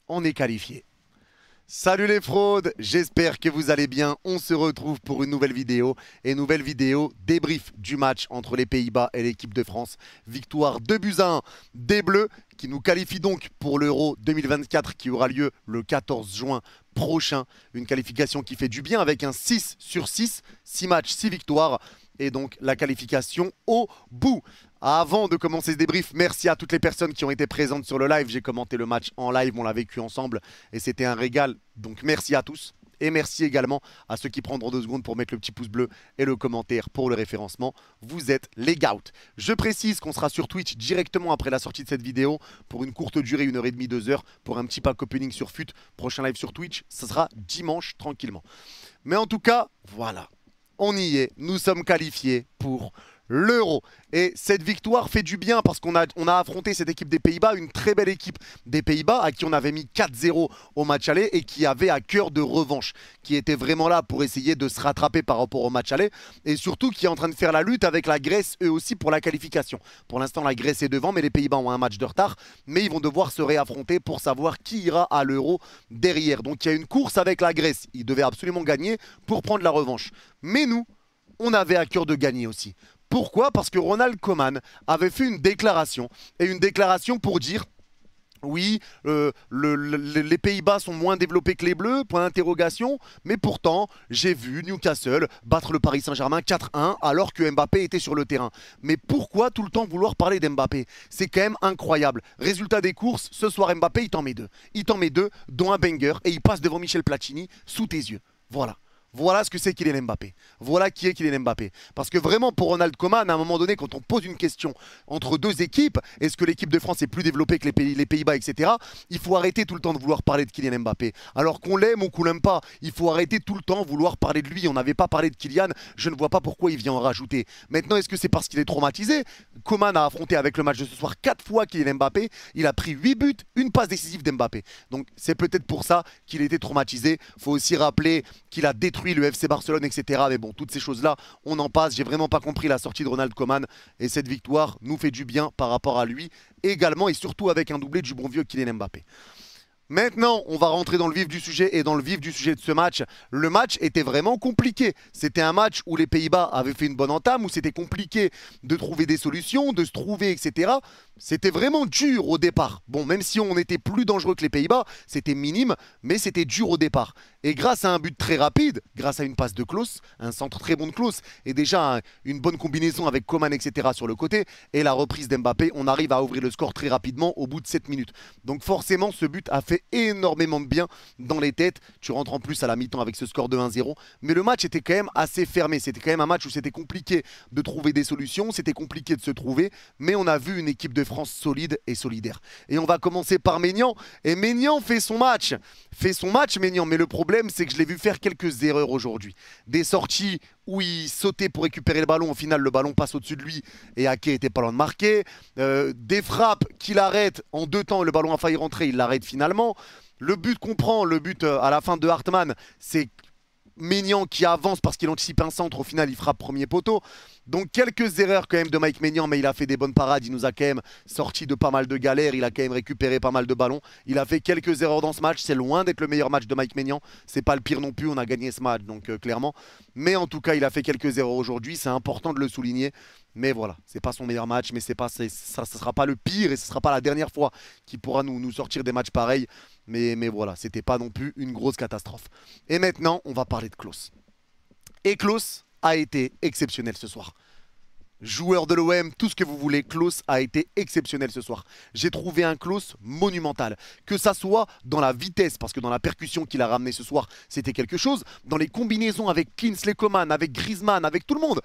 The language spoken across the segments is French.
on est qualifié. Salut les fraudes, j'espère que vous allez bien. On se retrouve pour une nouvelle vidéo. Et nouvelle vidéo débrief du match entre les Pays-Bas et l'équipe de France. Victoire 2-1 des Bleus qui nous qualifie donc pour l'Euro 2024 qui aura lieu le 14 juin prochain. Une qualification qui fait du bien avec un 6 sur 6, 6 matchs, 6 victoires. Et donc la qualification au bout. Avant de commencer ce débrief, merci à toutes les personnes qui ont été présentes sur le live. J'ai commenté le match en live, on l'a vécu ensemble et c'était un régal. Donc merci à tous. Et merci également à ceux qui prendront 2 secondes pour mettre le petit pouce bleu et le commentaire pour le référencement. Vous êtes les gouts. Je précise qu'on sera sur Twitch directement après la sortie de cette vidéo pour une courte durée, 1h30, 2 heures, pour un petit pack opening sur FUT. Prochain live sur Twitch, ça sera dimanche tranquillement. Mais en tout cas, voilà, on y est. Nous sommes qualifiés pour l'Euro. Et cette victoire fait du bien parce qu'on a affronté cette équipe des Pays-Bas, une très belle équipe des Pays-Bas à qui on avait mis 4-0 au match aller et qui avait à cœur de revanche, qui était vraiment là pour essayer de se rattraper par rapport au match aller et surtout qui est en train de faire la lutte avec la Grèce eux aussi pour la qualification. Pour l'instant la Grèce est devant mais les Pays-Bas ont un match de retard, mais ils vont devoir se réaffronter pour savoir qui ira à l'Euro derrière. Donc il y a une course avec la Grèce, ils devaient absolument gagner pour prendre la revanche. Mais nous, on avait à cœur de gagner aussi. Pourquoi? Parce que Ronald Koeman avait fait une déclaration, et une déclaration pour dire oui, les Pays-Bas sont moins développés que les Bleus, point d'interrogation, mais pourtant, j'ai vu Newcastle battre le Paris Saint-Germain 4-1 alors que Mbappé était sur le terrain. Mais pourquoi tout le temps vouloir parler d'Mbappé? C'est quand même incroyable. Résultat des courses, ce soir Mbappé, il t'en met 2. Il t'en met 2, dont un banger, et il passe devant Michel Platini sous tes yeux. Voilà. Voilà ce que c'est Kylian Mbappé. Voilà qui est Kylian Mbappé. Parce que vraiment, pour Ronald Koeman, à un moment donné, quand on pose une question entre deux équipes, est-ce que l'équipe de France est plus développée que les Pays-Bas, etc. Il faut arrêter tout le temps de vouloir parler de Kylian Mbappé. Alors qu'on l'aime ou qu'on l'aime pas, il faut arrêter tout le temps de vouloir parler de lui. On n'avait pas parlé de Kylian, je ne vois pas pourquoi il vient en rajouter. Maintenant, est-ce que c'est parce qu'il est traumatisé? Koeman a affronté avec le match de ce soir 4 fois Kylian Mbappé. Il a pris 8 buts, une passe décisive d'Mbappé. Donc c'est peut-être pour ça qu'il était traumatisé. Il faut aussi rappeler qu'il a détruit le FC Barcelone, etc. Mais bon, toutes ces choses-là, on en passe. J'ai vraiment pas compris la sortie de Ronald Koeman. Et cette victoire nous fait du bien par rapport à lui. Également et surtout avec un doublé du bon vieux Kylian Mbappé. Maintenant, on va rentrer dans le vif du sujet et dans le vif du sujet de ce match. Le match était vraiment compliqué. C'était un match où les Pays-Bas avaient fait une bonne entame, où c'était compliqué de trouver des solutions, de se trouver, etc. C'était vraiment dur au départ. Bon, même si on était plus dangereux que les Pays-Bas, c'était minime, mais c'était dur au départ. Et grâce à un but très rapide, grâce à une passe de Klose, un centre très bon de Klose, et déjà une bonne combinaison avec Coman, etc. sur le côté, et la reprise d'Mbappé, on arrive à ouvrir le score très rapidement au bout de 7 minutes. Donc forcément, ce but a fait énormément de bien dans les têtes. Tu rentres en plus à la mi-temps avec ce score de 1-0. Mais le match était quand même assez fermé. C'était quand même un match où c'était compliqué de trouver des solutions. C'était compliqué de se trouver. Mais on a vu une équipe de France solide et solidaire. Et on va commencer par Maignan. Et Maignan fait son match. Fait son match, Maignan. Mais le problème, c'est que je l'ai vu faire quelques erreurs aujourd'hui. Des sorties où il sautait pour récupérer le ballon. Au final, le ballon passe au-dessus de lui et Ake était pas loin de marquer. Des frappes qu'il arrête en 2 temps. Le ballon a failli rentrer, il l'arrête finalement. Le but qu'on prend, le but à la fin de Hartmann, c'est Maignan qui avance parce qu'il anticipe un centre. Au final, il frappe premier poteau. Donc quelques erreurs quand même de Mike Maignan, mais il a fait des bonnes parades. Il nous a quand même sorti de pas mal de galères. Il a quand même récupéré pas mal de ballons. Il a fait quelques erreurs dans ce match. C'est loin d'être le meilleur match de Mike Maignan. C'est pas le pire non plus. On a gagné ce match, donc clairement. Mais en tout cas, il a fait quelques erreurs aujourd'hui. C'est important de le souligner. Mais voilà, c'est pas son meilleur match, mais ça sera pas le pire et ce sera pas la dernière fois qu'il pourra nous sortir des matchs pareils. Mais voilà, c'était pas non plus une grosse catastrophe. Et maintenant, on va parler de Klose. Et Klose a été exceptionnel ce soir. Joueur de l'OM, tout ce que vous voulez, Klose a été exceptionnel ce soir. J'ai trouvé un Klose monumental. Que ça soit dans la vitesse, parce que dans la percussion qu'il a ramené ce soir, c'était quelque chose. Dans les combinaisons avec Kingsley Coman, avec Griezmann, avec tout le monde.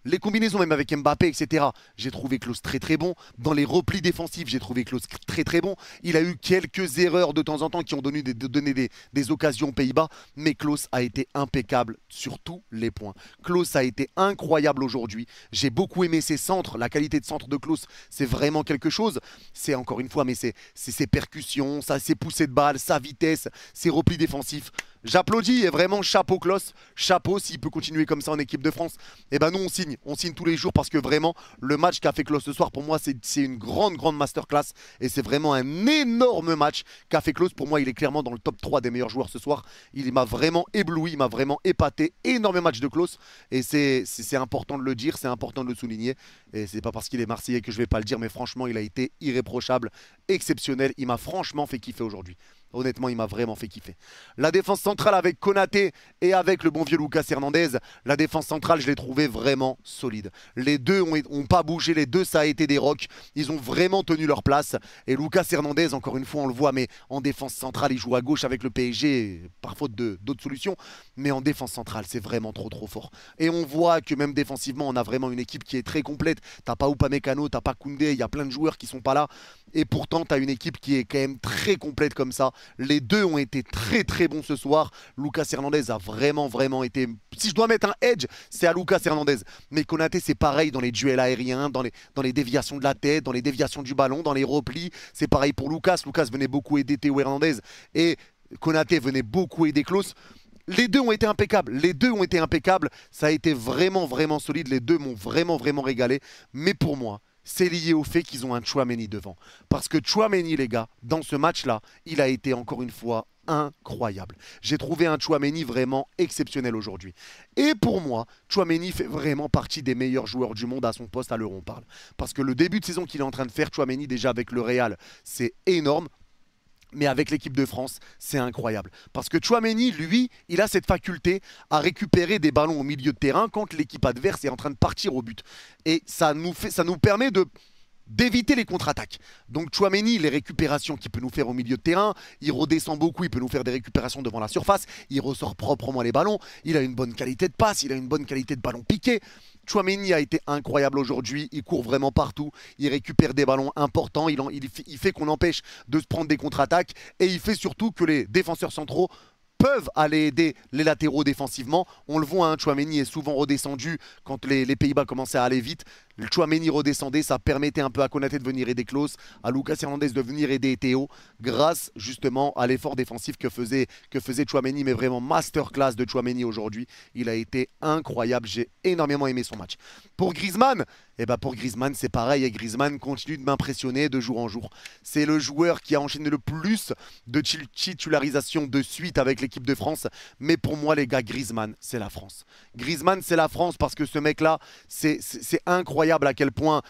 Les combinaisons même avec Mbappé, etc. J'ai trouvé Klose très très bon. Dans les replis défensifs, j'ai trouvé Klose très très bon. Il a eu quelques erreurs de temps en temps qui ont donné des occasions aux Pays-Bas. Mais Klose a été impeccable sur tous les points. Klose a été incroyable aujourd'hui. J'ai beaucoup aimé ses centres. La qualité de centre de Klose, c'est vraiment quelque chose. C'est encore une fois, mais c'est ses percussions, ses poussées de balle, sa vitesse, ses replis défensifs. J'applaudis et vraiment chapeau Klaus, chapeau s'il peut continuer comme ça en équipe de France. Et ben nous on signe tous les jours parce que vraiment le match qu'a fait Klaus ce soir pour moi c'est une grande masterclass et c'est vraiment un énorme match qu'a fait Klaus. Pour moi il est clairement dans le top 3 des meilleurs joueurs ce soir. Il m'a vraiment ébloui, il m'a vraiment épaté. Énorme match de Klaus et c'est important de le dire, c'est important de le souligner. Et c'est pas parce qu'il est Marseillais que je vais pas le dire, mais franchement il a été irréprochable, exceptionnel. Il m'a franchement fait kiffer aujourd'hui. Honnêtement, il m'a vraiment fait kiffer. La défense centrale avec Konaté et avec le bon vieux Lucas Hernandez, la défense centrale, je l'ai trouvé vraiment solide. Les deux ont pas bougé, les deux, ça a été des rocs. Ils ont vraiment tenu leur place. Et Lucas Hernandez, encore une fois, on le voit, mais en défense centrale, il joue à gauche avec le PSG, par faute d'autres solutions. Mais en défense centrale, c'est vraiment trop fort. Et on voit que même défensivement, on a vraiment une équipe qui est très complète. T'as pas Upamecano, t'as pas Koundé, il y a plein de joueurs qui sont pas là. Et pourtant, tu as une équipe qui est quand même très complète comme ça. Les deux ont été très bons ce soir. Lucas Hernandez a vraiment été... Si je dois mettre un edge, c'est à Lucas Hernandez. Mais Konaté, c'est pareil dans les duels aériens, dans les déviations de la tête, dans les déviations du ballon, dans les replis. C'est pareil pour Lucas. Lucas venait beaucoup aider Théo Hernandez. Et Konaté venait beaucoup aider Klaus. Les deux ont été impeccables. Les deux ont été impeccables. Ça a été vraiment solide. Les deux m'ont vraiment régalé. Mais pour moi, c'est lié au fait qu'ils ont un Tchouaméni devant. Parce que Tchouaméni, les gars, dans ce match-là, il a été encore une fois incroyable. J'ai trouvé un Tchouaméni vraiment exceptionnel aujourd'hui. Et pour moi, Tchouaméni fait vraiment partie des meilleurs joueurs du monde à son poste à l'Euro, on parle. Parce que le début de saison qu'il est en train de faire, Tchouaméni déjà avec le Real, c'est énorme. Mais avec l'équipe de France, c'est incroyable. Parce que Tchouaméni, lui, il a cette faculté à récupérer des ballons au milieu de terrain quand l'équipe adverse est en train de partir au but. Et ça nous permet d'éviter les contre-attaques. Donc Tchouaméni, les récupérations qu'il peut nous faire au milieu de terrain, il redescend beaucoup, il peut nous faire des récupérations devant la surface, il ressort proprement les ballons, il a une bonne qualité de passe, il a une bonne qualité de ballon piqué. Tchouaméni a été incroyable aujourd'hui, il court vraiment partout, il récupère des ballons importants, il fait qu'on empêche de se prendre des contre-attaques et il fait surtout que les défenseurs centraux peuvent aller aider les latéraux défensivement. On le voit, hein, Tchouaméni est souvent redescendu quand les Pays-Bas commençaient à aller vite. Le Tchouaméni redescendait, ça permettait un peu à Konaté de venir aider Klaus, à Lucas Hernandez de venir aider Théo, grâce justement à l'effort défensif que faisait Tchouaméni, mais vraiment masterclass de Tchouaméni aujourd'hui. Il a été incroyable, j'ai énormément aimé son match. Pour Griezmann, pour Griezmann c'est pareil, et Griezmann continue de m'impressionner de jour en jour. C'est le joueur qui a enchaîné le plus de titularisation de suite avec l'équipe de France, mais pour moi les gars, Griezmann c'est la France. Griezmann c'est la France parce que ce mec là, c'est incroyable à quel point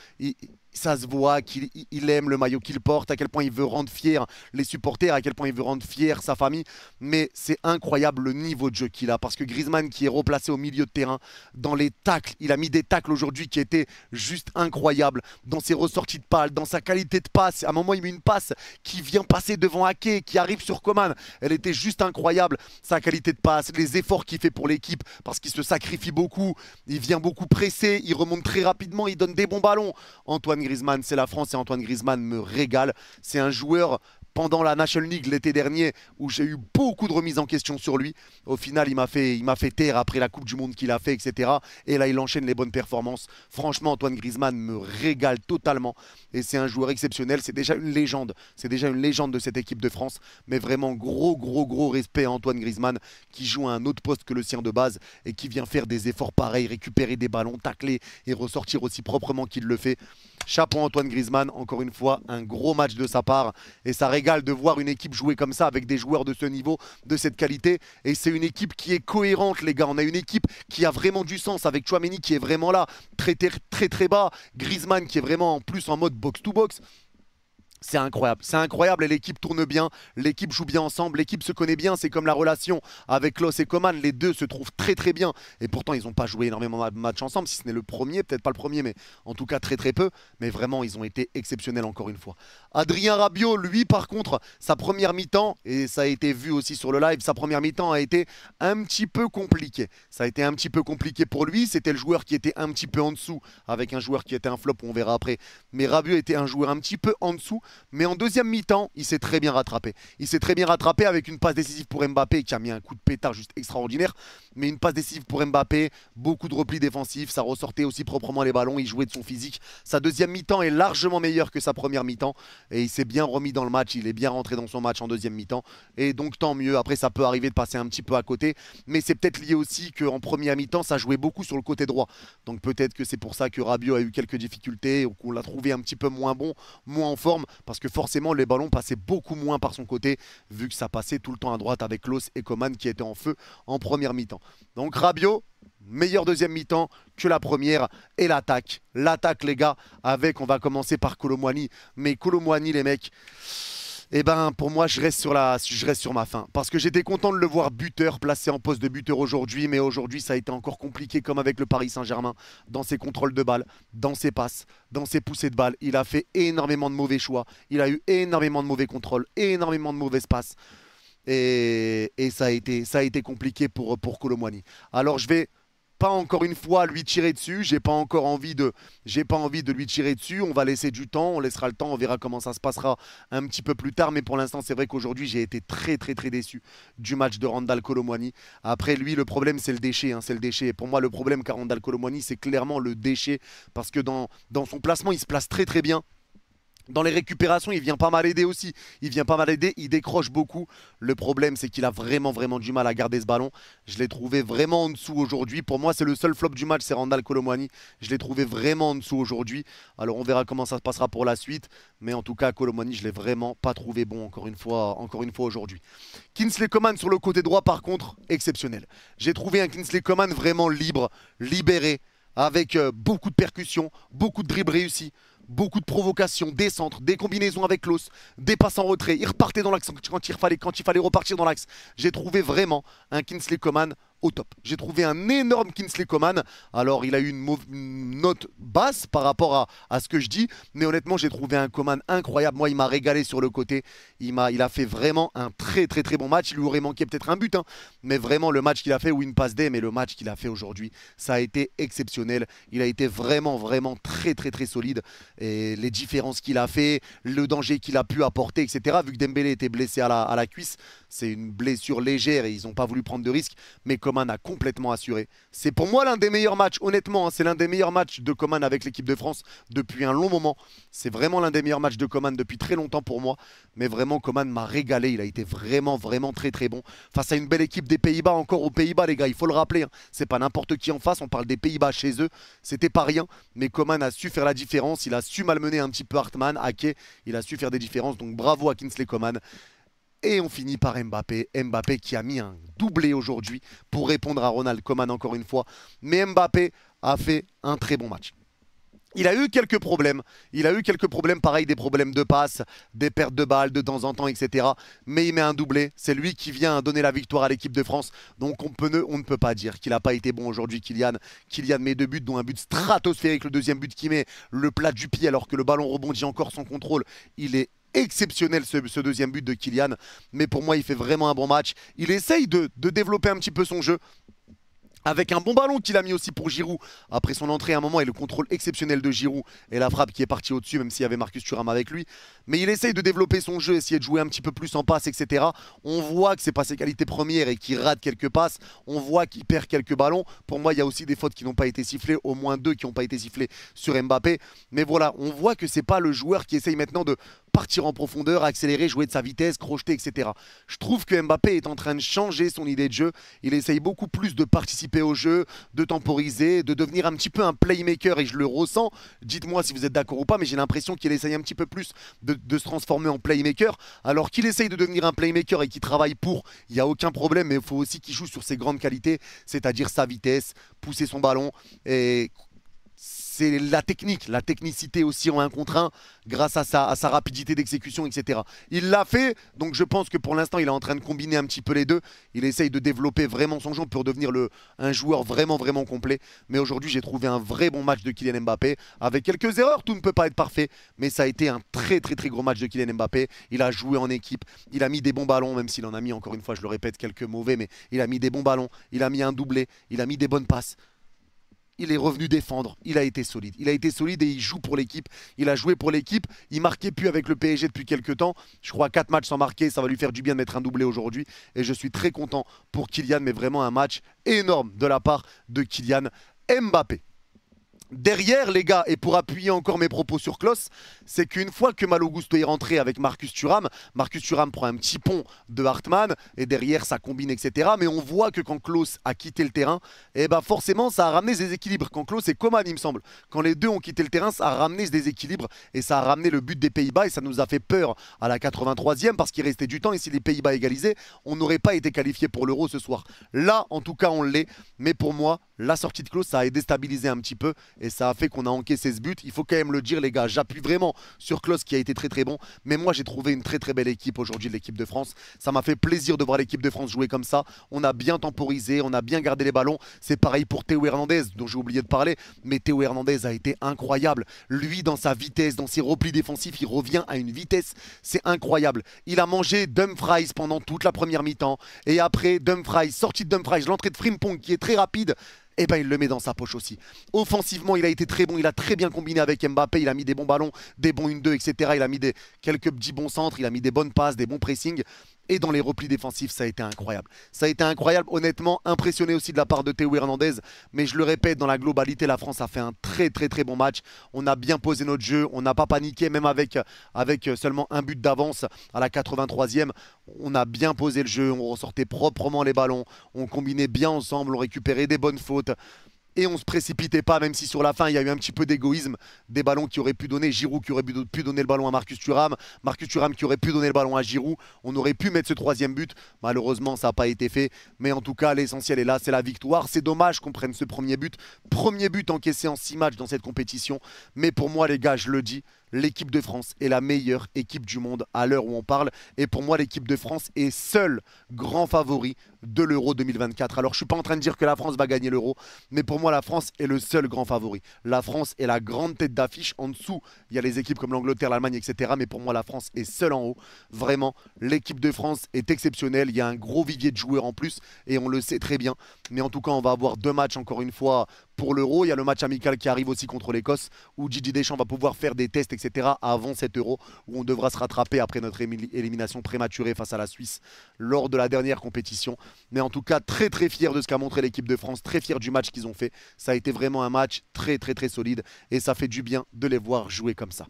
ça se voit qu'il aime le maillot qu'il porte, à quel point il veut rendre fiers les supporters, à quel point il veut rendre fier sa famille. Mais c'est incroyable le niveau de jeu qu'il a. Parce que Griezmann qui est replacé au milieu de terrain, dans les tacles, il a mis des tacles aujourd'hui qui étaient juste incroyables. Dans ses ressorties de balles, dans sa qualité de passe. À un moment, il met une passe qui vient passer devant Ake, qui arrive sur Coman. Elle était juste incroyable. Sa qualité de passe, les efforts qu'il fait pour l'équipe, parce qu'il se sacrifie beaucoup. Il vient beaucoup presser, il remonte très rapidement, il donne des bons ballons. Antoine Griezmann, c'est la France et Antoine Griezmann me régale. C'est un joueur, pendant la National League l'été dernier, où j'ai eu beaucoup de remises en question sur lui. Au final, il m'a fait taire après la Coupe du Monde qu'il a fait, etc. Et là, il enchaîne les bonnes performances. Franchement, Antoine Griezmann me régale totalement. Et c'est un joueur exceptionnel. C'est déjà une légende. C'est déjà une légende de cette équipe de France. Mais vraiment, gros respect à Antoine Griezmann, qui joue à un autre poste que le sien de base et qui vient faire des efforts pareils, récupérer des ballons, tacler et ressortir aussi proprement qu'il le fait. Chapeau Antoine Griezmann, encore une fois, un gros match de sa part. Et ça régale de voir une équipe jouer comme ça avec des joueurs de ce niveau, de cette qualité. Et c'est une équipe qui est cohérente, les gars. On a une équipe qui a vraiment du sens avec Tchouaméni qui est vraiment là, très bas. Griezmann qui est vraiment en plus en mode box-to-box. C'est incroyable et l'équipe tourne bien, l'équipe joue bien ensemble, l'équipe se connaît bien, c'est comme la relation avec Klaus et Coman, les deux se trouvent très bien et pourtant ils n'ont pas joué énormément de matchs ensemble, si ce n'est le premier, peut-être pas le premier mais en tout cas très peu, mais vraiment ils ont été exceptionnels encore une fois. Adrien Rabiot, lui par contre, sa première mi-temps, et ça a été vu aussi sur le live, sa première mi-temps a été un petit peu compliquée. Ça a été un petit peu compliqué pour lui, c'était le joueur qui était un petit peu en dessous, avec un joueur qui était un flop, on verra après, mais Rabiot était un joueur un petit peu en dessous. Mais en deuxième mi-temps, il s'est très bien rattrapé. Il s'est très bien rattrapé avec une passe décisive pour Mbappé qui a mis un coup de pétard juste extraordinaire. Mais une passe décisive pour Mbappé, beaucoup de replis défensifs, ça ressortait aussi proprement les ballons, il jouait de son physique. Sa deuxième mi-temps est largement meilleure que sa première mi-temps. Et il s'est bien remis dans le match, il est bien rentré dans son match en deuxième mi-temps. Et donc tant mieux, après ça peut arriver de passer un petit peu à côté. Mais c'est peut-être lié aussi qu'en première mi-temps, ça jouait beaucoup sur le côté droit. Donc peut-être que c'est pour ça que Rabiot a eu quelques difficultés, ou qu'on l'a trouvé un petit peu moins bon, moins en forme, parce que forcément les ballons passaient beaucoup moins par son côté, vu que ça passait tout le temps à droite avec Klose et Coman qui étaient en feu en première mi-temps. Donc Rabiot, meilleure deuxième mi-temps que la première. Et l'attaque, les gars, avec, on va commencer par Kolo Muani. Mais Kolo Muani, les mecs, eh ben pour moi je reste sur ma faim. Parce que j'étais content de le voir buteur, placé en poste de buteur aujourd'hui. Mais aujourd'hui ça a été encore compliqué comme avec le Paris Saint-Germain. Dans ses contrôles de balles, dans ses passes, dans ses poussées de balles. Il a fait énormément de mauvais choix. Il a eu énormément de mauvais contrôles, énormément de mauvaises passes. Et ça a été compliqué pour Kolo Muani. Alors je vais pas encore une fois lui tirer dessus, j'ai pas envie de lui tirer dessus, on va laisser du temps, on laissera le temps, on verra comment ça se passera un petit peu plus tard, mais pour l'instant c'est vrai qu'aujourd'hui j'ai été très déçu du match de Randal Kolo Muani. Après lui le problème c'est le déchet, hein, c'est le déchet. Et pour moi le problème qu'a Randal Kolo Muani c'est clairement le déchet, parce que dans son placement il se place très bien. Dans les récupérations, il vient pas mal aider aussi. Il vient pas mal aider, il décroche beaucoup. Le problème, c'est qu'il a vraiment du mal à garder ce ballon. Je l'ai trouvé vraiment en dessous aujourd'hui. Pour moi, c'est le seul flop du match, c'est Randal Kolo Muani. Je l'ai trouvé vraiment en dessous aujourd'hui. Alors, on verra comment ça se passera pour la suite. Mais en tout cas, Kolo Muani, je l'ai vraiment pas trouvé bon, encore une fois aujourd'hui. Kingsley Coman sur le côté droit, par contre, exceptionnel. J'ai trouvé un Kingsley Coman vraiment libre, libéré, avec beaucoup de percussions, beaucoup de dribbles réussis. Beaucoup de provocations, des centres, des combinaisons avec Klose, des passes en retrait. Il repartait dans l'axe quand il fallait repartir dans l'axe. J'ai trouvé vraiment un Kingsley Coman au top. J'ai trouvé un énorme Kingsley Coman. Alors, il a eu une note basse par rapport à ce que je dis. Mais honnêtement, j'ai trouvé un Coman incroyable. Moi, il m'a régalé sur le côté. Il a fait vraiment un très bon match. Il lui aurait manqué peut-être un but. Hein, mais vraiment, le match qu'il a fait, ou une passe D, mais le match qu'il a fait aujourd'hui, ça a été exceptionnel. Il a été vraiment très solide. Et les différences qu'il a fait, le danger qu'il a pu apporter, etc. Vu que Dembélé était blessé à la cuisse, c'est une blessure légère et ils n'ont pas voulu prendre de risques. Mais Coman a complètement assuré. C'est pour moi l'un des meilleurs matchs, honnêtement, hein, c'est l'un des meilleurs matchs de Coman avec l'équipe de France depuis un long moment. C'est vraiment l'un des meilleurs matchs de Coman depuis très longtemps pour moi. Mais vraiment, Coman m'a régalé. Il a été vraiment très bon. Face à une belle équipe des Pays-Bas, encore aux Pays-Bas, les gars, il faut le rappeler. Hein, c'est pas n'importe qui en face. On parle des Pays-Bas chez eux. C'était pas rien. Mais Coman a su faire la différence. Il a su malmener un petit peu Hartmann, Ake. Il a su faire des différences. Donc bravo à Kingsley Coman. Et on finit par Mbappé. Mbappé qui a mis un doublé aujourd'hui pour répondre à Ronald Koeman encore une fois. Mais Mbappé a fait un très bon match. Il a eu quelques problèmes. Pareil, des problèmes de passe, des pertes de balles de temps en temps, etc. Mais il met un doublé. C'est lui qui vient donner la victoire à l'équipe de France. Donc on ne peut pas dire qu'il n'a pas été bon aujourd'hui, Kylian. Kylian met 2 buts, dont un but stratosphérique. Le deuxième but qui met le plat du pied alors que le ballon rebondit encore sans contrôle. Il est exceptionnel ce deuxième but de Kylian. Mais pour moi, il fait vraiment un bon match. Il essaye de développer un petit peu son jeu. Avec un bon ballon qu'il a mis aussi pour Giroud après son entrée à un moment et le contrôle exceptionnel de Giroud et la frappe qui est partie au-dessus, même s'il y avait Marcus Thuram avec lui. Mais il essaye de développer son jeu, essayer de jouer un petit peu plus en passe, etc. On voit que c'est pas ses qualités premières et qu'il rate quelques passes. On voit qu'il perd quelques ballons. Pour moi, il y a aussi des fautes qui n'ont pas été sifflées, au moins 2 qui n'ont pas été sifflées sur Mbappé. Mais voilà, on voit que c'est pas le joueur qui essaye maintenant de partir en profondeur, accélérer, jouer de sa vitesse, crocheter, etc. Je trouve que Mbappé est en train de changer son idée de jeu. Il essaye beaucoup plus de participer au jeu, de temporiser, de devenir un petit peu un playmaker et je le ressens. Dites-moi si vous êtes d'accord ou pas, mais j'ai l'impression qu'il essaye un petit peu plus de se transformer en playmaker. Alors qu'il essaye de devenir un playmaker et qu'il travaille pour, il n'y a aucun problème, mais il faut aussi qu'il joue sur ses grandes qualités, c'est-à-dire sa vitesse, pousser son ballon et c'est la technicité aussi en 1 contre 1 grâce à sa rapidité d'exécution, etc. Il l'a fait, donc je pense que pour l'instant il est en train de combiner un petit peu les deux. Il essaye de développer vraiment son jeu pour devenir un joueur vraiment complet. Mais aujourd'hui j'ai trouvé un vrai bon match de Kylian Mbappé, avec quelques erreurs, tout ne peut pas être parfait, mais ça a été un très gros match de Kylian Mbappé. Il a joué en équipe, il a mis des bons ballons, même s'il en a mis, encore une fois je le répète, quelques mauvais, mais il a mis des bons ballons, il a mis un doublé, il a mis des bonnes passes. il est revenu défendre, il a été solide. Il a été solide et il joue pour l'équipe. Il a joué pour l'équipe. Il marquait plus avec le PSG depuis quelques temps. Je crois 4 matchs sans marquer, ça va lui faire du bien de mettre un doublé aujourd'hui. Et je suis très content pour Kylian, mais vraiment un match énorme de la part de Kylian Mbappé. Derrière, les gars, et pour appuyer encore mes propos sur Klose, c'est qu'une fois que Malo Gusto est rentré avec Marcus Thuram prend un petit pont de Hartmann, et derrière, ça combine, etc. Mais on voit que quand Klose a quitté le terrain, eh ben forcément, ça a ramené des équilibres. Quand Klose et Coman, il me semble, quand les deux ont quitté le terrain, ça a ramené des équilibres, et ça a ramené le but des Pays-Bas, et ça nous a fait peur à la 83e, parce qu'il restait du temps, et si les Pays-Bas égalisaient, on n'aurait pas été qualifié pour l'Euro ce soir. Là, en tout cas, on l'est, mais pour moi, la sortie de Klose, ça a déstabilisé un petit peu, et ça a fait qu'on a encaissé ce but. Il faut quand même le dire, les gars, j'appuie vraiment sur Klose qui a été très très bon, mais moi j'ai trouvé une très très belle équipe aujourd'hui de l'équipe de France. Ça m'a fait plaisir de voir l'équipe de France jouer comme ça. On a bien temporisé, on a bien gardé les ballons. C'est pareil pour Théo Hernandez, dont j'ai oublié de parler, mais Théo Hernandez a été incroyable. Lui, dans sa vitesse, dans ses replis défensifs, il revient à une vitesse, c'est incroyable. Il a mangé Dumfries pendant toute la première mi-temps, et après Dumfries, sortie de Dumfries, l'entrée de Frimpong qui est très rapide, et ben il le met dans sa poche aussi. Offensivement, il a été très bon, il a très bien combiné avec Mbappé, il a mis des bons ballons, des bons 1-2, etc. Il a mis quelques petits bons centres, il a mis des bonnes passes, des bons pressings. Et dans les replis défensifs, ça a été incroyable. Ça a été incroyable, honnêtement, impressionné aussi de la part de Théo Hernandez. Mais je le répète, dans la globalité, la France a fait un très très très bon match. On a bien posé notre jeu, on n'a pas paniqué, même avec seulement un but d'avance à la 83e. On a bien posé le jeu, on ressortait proprement les ballons, on combinait bien ensemble, on récupérait des bonnes fautes. Et on se précipitait pas, même si sur la fin il y a eu un petit peu d'égoïsme, des ballons qui auraient pu donner, Giroud qui aurait pu donner le ballon à Marcus Thuram qui aurait pu donner le ballon à Giroud, on aurait pu mettre ce troisième but, malheureusement ça n'a pas été fait, mais en tout cas l'essentiel est là, c'est la victoire. C'est dommage qu'on prenne ce premier but encaissé en 6 matchs dans cette compétition, mais pour moi les gars, je le dis, l'équipe de France est la meilleure équipe du monde à l'heure où on parle. Et pour moi, l'équipe de France est seul grand favori de l'Euro 2024. Alors, je ne suis pas en train de dire que la France va gagner l'Euro, mais pour moi, la France est le seul grand favori. La France est la grande tête d'affiche. En dessous, il y a les équipes comme l'Angleterre, l'Allemagne, etc. Mais pour moi, la France est seule en haut. Vraiment, l'équipe de France est exceptionnelle. Il y a un gros vivier de joueurs en plus et on le sait très bien. Mais en tout cas, on va avoir 2 matchs encore une fois pour l'Euro. Il y a le match amical qui arrive aussi contre l'Écosse où Didier Deschamps va pouvoir faire des tests, etc. avant cet Euro où on devra se rattraper après notre élimination prématurée face à la Suisse lors de la dernière compétition. Mais en tout cas, très très fier de ce qu'a montré l'équipe de France, très fier du match qu'ils ont fait. Ça a été vraiment un match très très très solide et ça fait du bien de les voir jouer comme ça.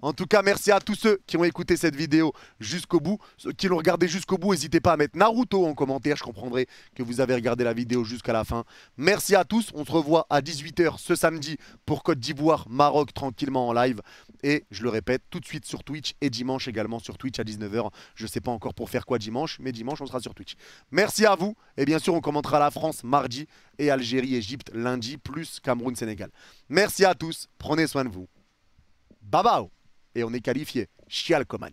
En tout cas, merci à tous ceux qui ont écouté cette vidéo jusqu'au bout. Ceux qui l'ont regardé jusqu'au bout, n'hésitez pas à mettre Naruto en commentaire. Je comprendrai que vous avez regardé la vidéo jusqu'à la fin. Merci à tous. On se revoit à 18 h ce samedi pour Côte d'Ivoire, Maroc, tranquillement en live. Et je le répète, tout de suite sur Twitch et dimanche également sur Twitch à 19 h. Je ne sais pas encore pour faire quoi dimanche, mais dimanche, on sera sur Twitch. Merci à vous. Et bien sûr, on commentera la France mardi et Algérie-Égypte lundi, plus Cameroun-Sénégal. Merci à tous. Prenez soin de vous. Bye bye. Et on est qualifié. Chial Coman.